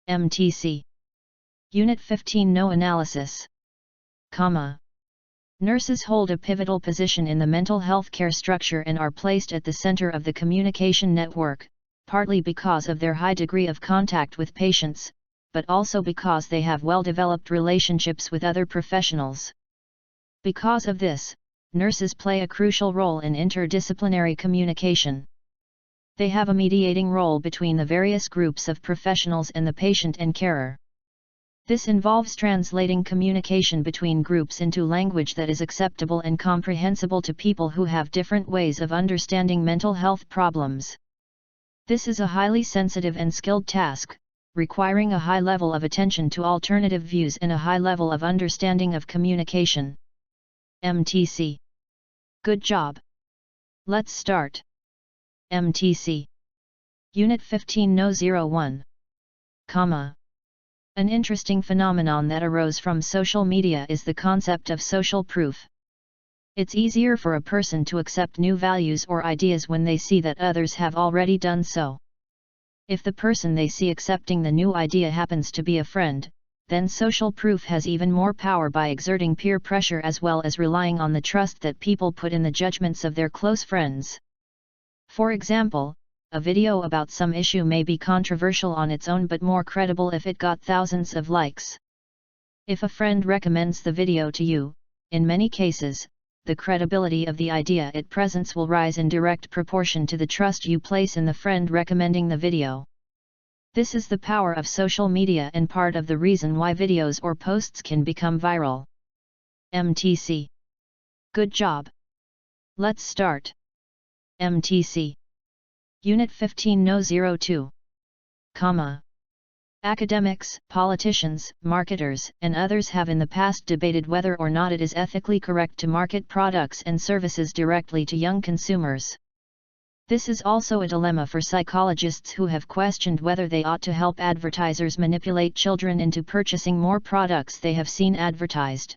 MTC. Unit 15 No analysis. Nurses hold a pivotal position in the mental health care structure and are placed at the center of the communication network, partly because of their high degree of contact with patients, but also because they have well-developed relationships with other professionals. Because of this, nurses play a crucial role in interdisciplinary communication. They have a mediating role between the various groups of professionals and the patient and carer. This involves translating communication between groups into language that is acceptable and comprehensible to people who have different ways of understanding mental health problems. This is a highly sensitive and skilled task, requiring a high level of attention to alternative views and a high level of understanding of communication. MTC. Good job. Let's start. MTC. Unit 15 No 01. An interesting phenomenon that arose from social media is the concept of social proof. It's easier for a person to accept new values or ideas when they see that others have already done so. If the person they see accepting the new idea happens to be a friend, then social proof has even more power by exerting peer pressure as well as relying on the trust that people put in the judgments of their close friends. For example, a video about some issue may be controversial on its own but more credible if it got thousands of likes. If a friend recommends the video to you, in many cases, the credibility of the idea it presents will rise in direct proportion to the trust you place in the friend recommending the video. This is the power of social media and part of the reason why videos or posts can become viral. MTC. Good job. Let's start. MTC. Unit 15 No 02. Academics, politicians, marketers, and others have in the past debated whether or not it is ethically correct to market products and services directly to young consumers. This is also a dilemma for psychologists who have questioned whether they ought to help advertisers manipulate children into purchasing more products they have seen advertised.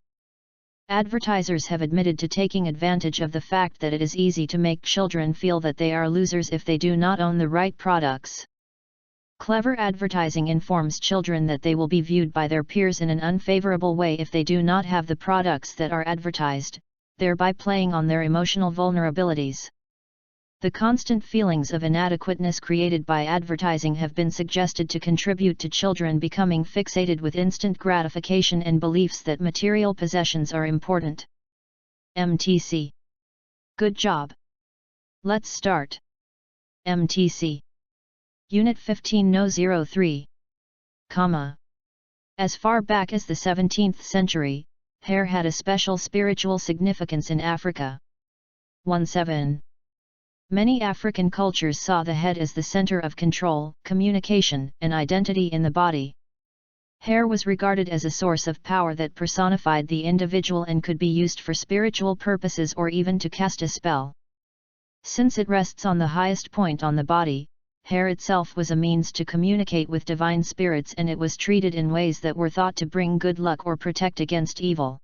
Advertisers have admitted to taking advantage of the fact that it is easy to make children feel that they are losers if they do not own the right products. Clever advertising informs children that they will be viewed by their peers in an unfavorable way if they do not have the products that are advertised, thereby playing on their emotional vulnerabilities. The constant feelings of inadequateness created by advertising have been suggested to contribute to children becoming fixated with instant gratification and beliefs that material possessions are important. MTC. Good job. Let's start. MTC. Unit 15 No 03. As far back as the 17th century, hair had a special spiritual significance in Africa. 17. Many African cultures saw the head as the center of control, communication, and identity in the body. Hair was regarded as a source of power that personified the individual and could be used for spiritual purposes or even to cast a spell. Since it rests on the highest point on the body, hair itself was a means to communicate with divine spirits, and it was treated in ways that were thought to bring good luck or protect against evil.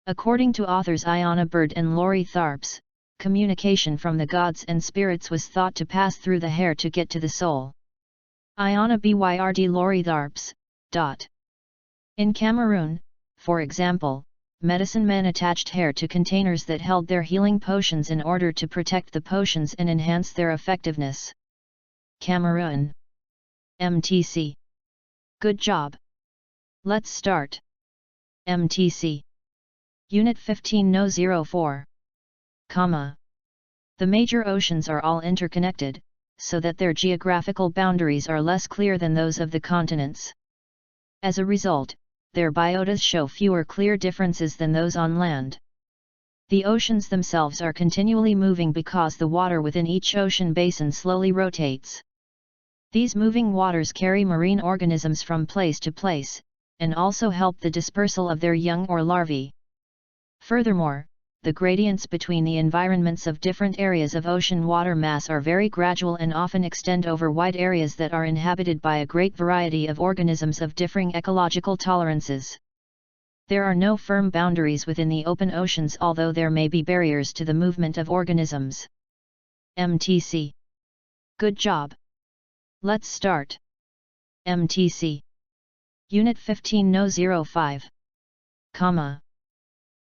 According to authors Iona Bird and Laurie Tharps, communication from the gods and spirits was thought to pass through the hair to get to the soul. Iona Byrd Laurie Tharps. In Cameroon, for example, medicine men attached hair to containers that held their healing potions in order to protect the potions and enhance their effectiveness. Cameroon. MTC. Good job. Let's start. MTC. Unit 15 No 04. The major oceans are all interconnected, so that their geographical boundaries are less clear than those of the continents. As a result, their biotas show fewer clear differences than those on land. The oceans themselves are continually moving because the water within each ocean basin slowly rotates. These moving waters carry marine organisms from place to place, and also help the dispersal of their young or larvae. Furthermore, the gradients between the environments of different areas of ocean water mass are very gradual and often extend over wide areas that are inhabited by a great variety of organisms of differing ecological tolerances. There are no firm boundaries within the open oceans, although there may be barriers to the movement of organisms. MTC. Good job. Let's start. MTC. Unit 15 No. 05.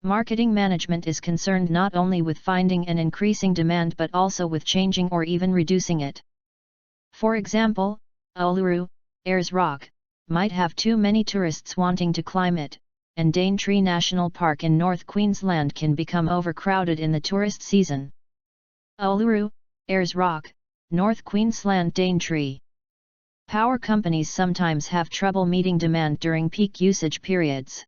Marketing management is concerned not only with finding and increasing demand but also with changing or even reducing it. For example, Uluru, Ayers Rock, might have too many tourists wanting to climb it, and Daintree National Park in North Queensland can become overcrowded in the tourist season. Uluru, Ayers Rock, North Queensland. Daintree. Power companies sometimes have trouble meeting demand during peak usage periods.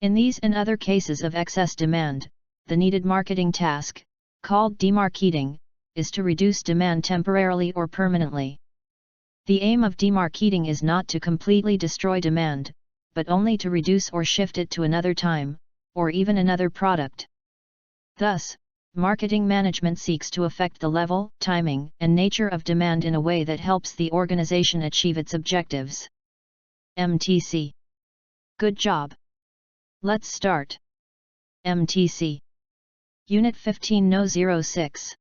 In these and other cases of excess demand, the needed marketing task, called demarketing, is to reduce demand temporarily or permanently. The aim of demarketing is not to completely destroy demand, but only to reduce or shift it to another time, or even another product. Thus, marketing management seeks to affect the level, timing, and nature of demand in a way that helps the organization achieve its objectives. MTC. Good job. Let's start. MTC. Unit 15 No. 06.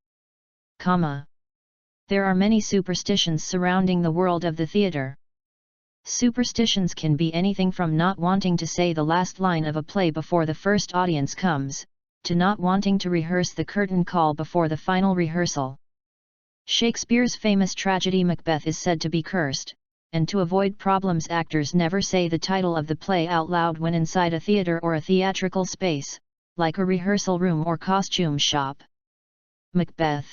There are many superstitions surrounding the world of the theatre. Superstitions can be anything from not wanting to say the last line of a play before the first audience comes, to not wanting to rehearse the curtain call before the final rehearsal. Shakespeare's famous tragedy Macbeth is said to be cursed, and to avoid problems actors never say the title of the play out loud when inside a theatre or a theatrical space, like a rehearsal room or costume shop. Macbeth.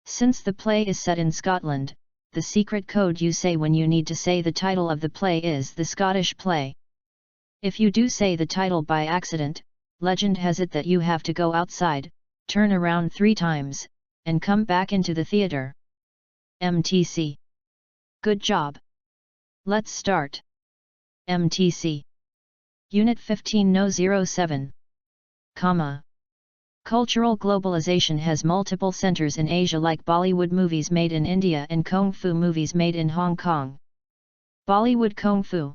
Since the play is set in Scotland, the secret code you say when you need to say the title of the play is the Scottish play. If you do say the title by accident, legend has it that you have to go outside, turn around 3 times, and come back into the theatre. MTC. Good job. Let's start. MTC. Unit 15 No. 07. Cultural globalization has multiple centers in Asia, like Bollywood movies made in India and Kung Fu movies made in Hong Kong. Bollywood Kung Fu.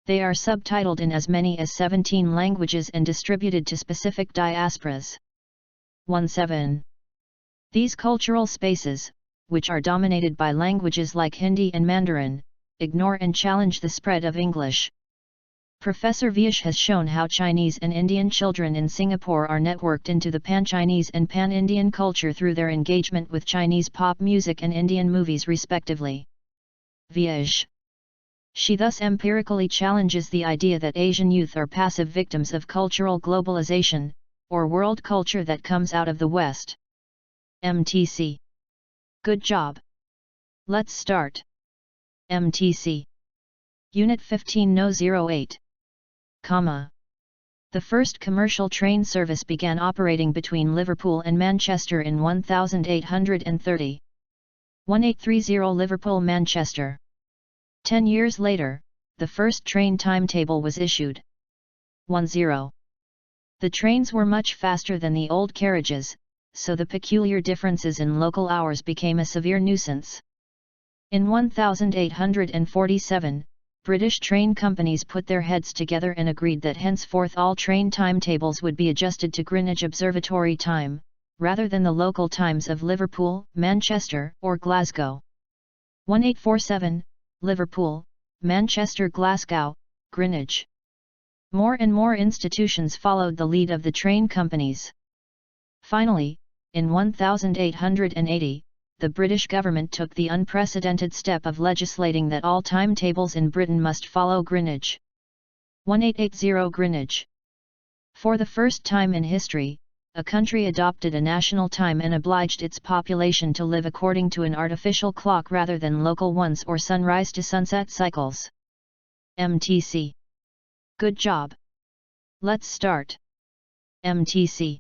They are subtitled in as many as 17 languages and distributed to specific diasporas. 17. These cultural spaces, which are dominated by languages like Hindi and Mandarin, ignore and challenge the spread of English. Professor Viesh has shown how Chinese and Indian children in Singapore are networked into the pan-Chinese and pan-Indian culture through their engagement with Chinese pop music and Indian movies respectively. Viesh. She thus empirically challenges the idea that Asian youth are passive victims of cultural globalization, or world culture that comes out of the West. MTC. Good job. Let's start. MTC. Unit 15 No. 08. The first commercial train service began operating between Liverpool and Manchester in 1830. 1830 Liverpool-Manchester. 10 years later, the first train timetable was issued. 10. The trains were much faster than the old carriages, so the peculiar differences in local hours became a severe nuisance. In 1847, British train companies put their heads together and agreed that henceforth all train timetables would be adjusted to Greenwich Observatory time, rather than the local times of Liverpool, Manchester, or Glasgow. 1847, Liverpool, Manchester, Glasgow, Greenwich. More and more institutions followed the lead of the train companies. Finally, in 1880, the British government took the unprecedented step of legislating that all timetables in Britain must follow Greenwich. 1880 Greenwich. For the first time in history, a country adopted a national time and obliged its population to live according to an artificial clock rather than local ones or sunrise to sunset cycles. MTC. Good job. Let's start. MTC.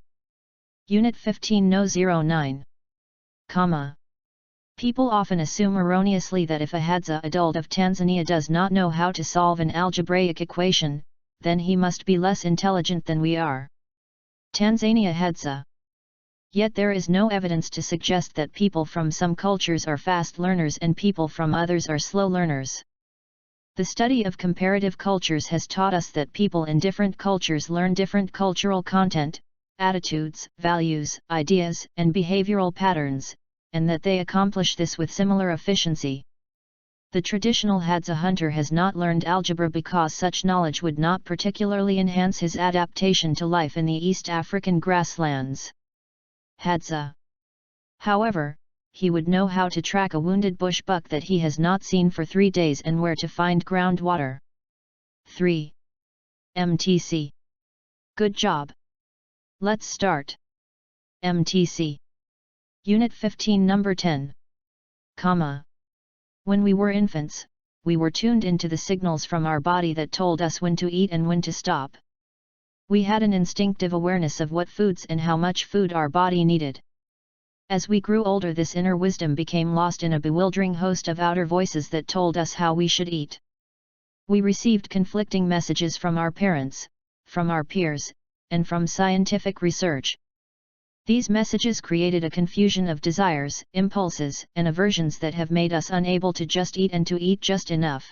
Unit 15 No. 09. People often assume erroneously that if a Hadza adult of Tanzania does not know how to solve an algebraic equation, then he must be less intelligent than we are. Tanzania Hadza. Yet there is no evidence to suggest that people from some cultures are fast learners and people from others are slow learners. The study of comparative cultures has taught us that people in different cultures learn different cultural content, attitudes, values, ideas, and behavioral patterns, and that they accomplish this with similar efficiency. The traditional Hadza hunter has not learned algebra because such knowledge would not particularly enhance his adaptation to life in the East African grasslands. Hadza. However, he would know how to track a wounded bush buck that he has not seen for 3 days and where to find groundwater. 3. MTC. Good job. Let's start. MTC. Unit 15 Number 10. When we were infants, we were tuned into the signals from our body that told us when to eat and when to stop. We had an instinctive awareness of what foods and how much food our body needed. As we grew older, this inner wisdom became lost in a bewildering host of outer voices that told us how we should eat. We received conflicting messages from our parents, from our peers, and from scientific research. These messages created a confusion of desires, impulses, and aversions that have made us unable to just eat and to eat just enough.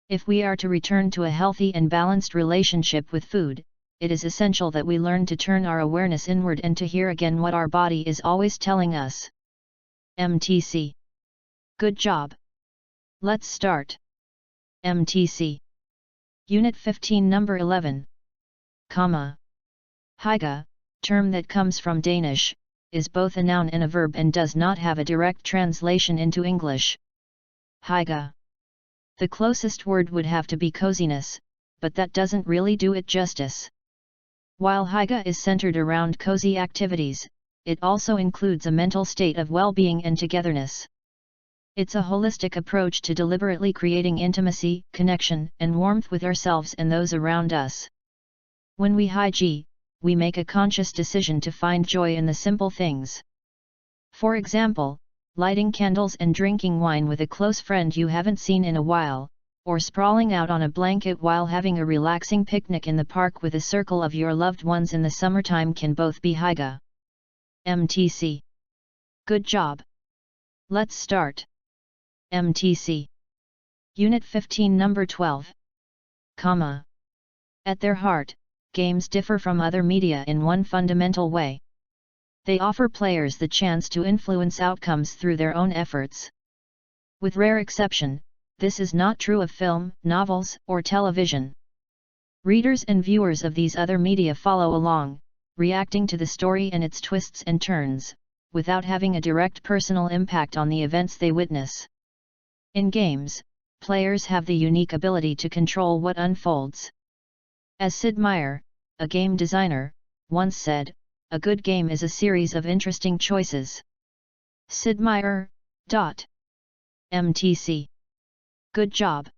If we are to return to a healthy and balanced relationship with food, it is essential that we learn to turn our awareness inward and to hear again what our body is always telling us. MTC. Good job. Let's start. MTC. Unit 15 Number 11. Hygge, term that comes from Danish, is both a noun and a verb and does not have a direct translation into English. Hygge. The closest word would have to be coziness, but that doesn't really do it justice. While hygge is centered around cozy activities, it also includes a mental state of well-being and togetherness. It's a holistic approach to deliberately creating intimacy, connection, and warmth with ourselves and those around us. When we hygge, we make a conscious decision to find joy in the simple things. For example, lighting candles and drinking wine with a close friend you haven't seen in a while, or sprawling out on a blanket while having a relaxing picnic in the park with a circle of your loved ones in the summertime can both be hygge. MTC. Good job. Let's start. MTC. Unit 15 Number 12. At their heart, games differ from other media in one fundamental way. They offer players the chance to influence outcomes through their own efforts. With rare exception, this is not true of film, novels, or television. Readers and viewers of these other media follow along, reacting to the story and its twists and turns, without having a direct personal impact on the events they witness. In games, players have the unique ability to control what unfolds. As Sid Meier, a game designer, once said, "A good game is a series of interesting choices." Sid Meier. MTC. Good job.